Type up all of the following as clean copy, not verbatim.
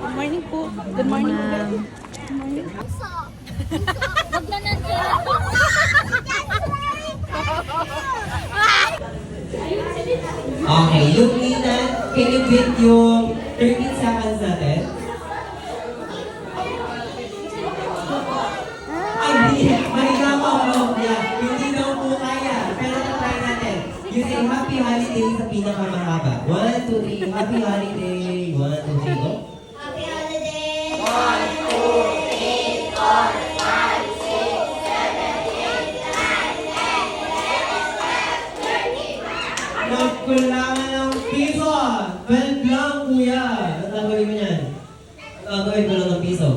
Good morning po. Good morning. Good morning. Wag na nandiyan. Okay, yung Nina, can you beat yung 13 seconds natin? Ay, hindi. Mahiga mo ako. Hindi daw po kaya. Pero na-try natin. You say happy holiday sa pinakamahaba. 1, 2, 3. Happy holiday. 1, 2, 3. Go. Happy holiday. 1, 2, 3, 4, 5, 6, 7, 8, 9, 10, 11, 12, 13. Nagkulangan ng piso. 12 lang, kuya. Ang gagawin mo yan? Ang gagawin ko lang ng piso.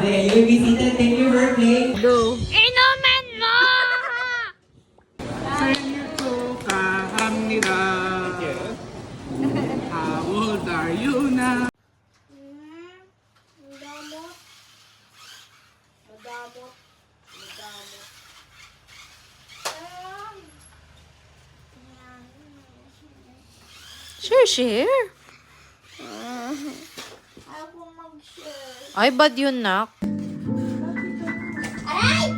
You will be seated. Thank you for playing. Go. Inuman mo! 생일 축하합니다. How old are you now? Madamot. Madamot. Madamot. Share. Ako mag-share. Ay, bad yun, nak. Aray!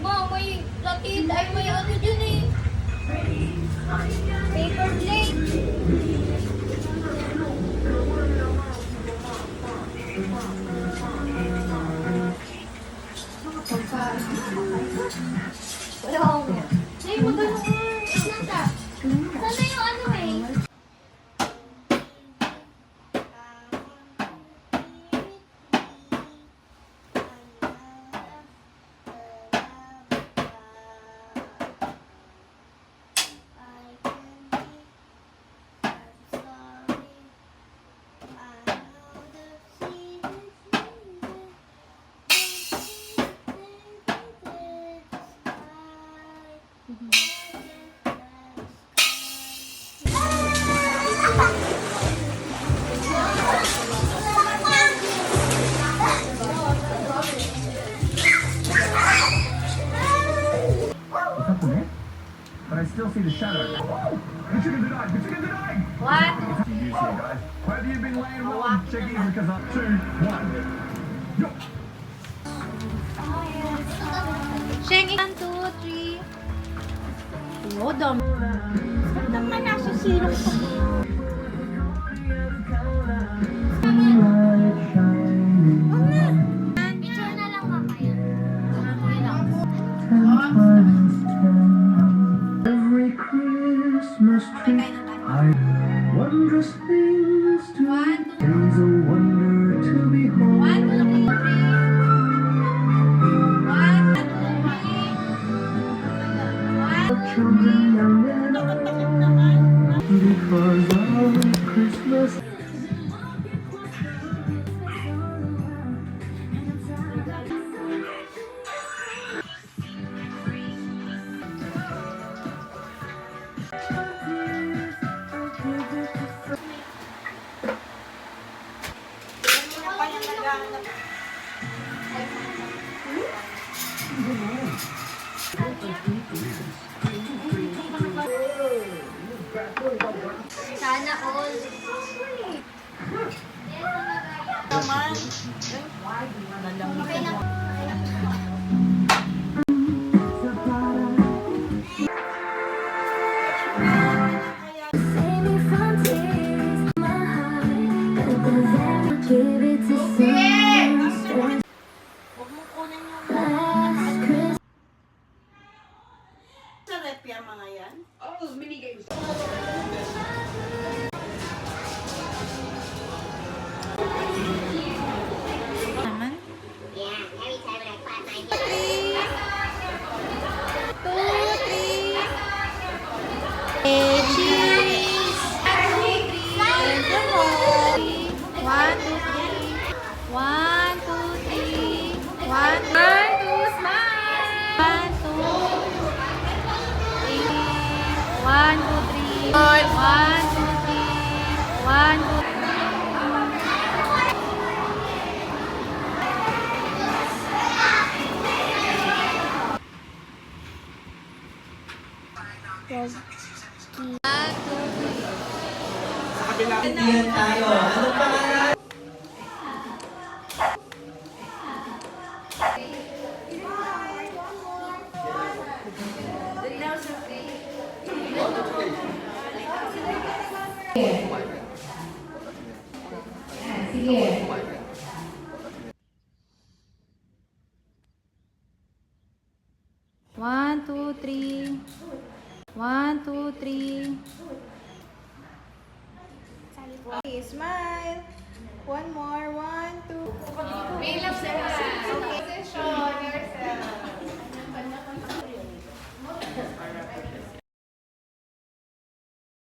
Ma, may lakid ay may ano dyan eh. Paper plate. Wala akong. Ay, magano ka. Nasa. Sana yung ano eh. But I still see the shadow. Get you in the night! Get you in the night! What? You see it, guys. Where have you been laying well? Check in because I'm 2, 1. Yo! Sheng, 1, 2, 3. Oh, dami. Naman nasa silong pa. wondrous things to One, two, He's a wonder to behold. 1, 2, 3. 1, 2, 3. 1. Children young and old, because of Christmas. Sana all. Naman. Okay na. Huwag mo kunin yung sa rep yung mga yan. Naman? Cheese! 1, 2, 3. 1, 2, 3. 1, 2, smile! 1, 2, 3. 1, 2, 3. 1, 2, 3. 1, 2, 3. Iyan tayo. Anong pangalan? One, two, three. 1, 2, 3. Okay, smile. One more. 1, 2.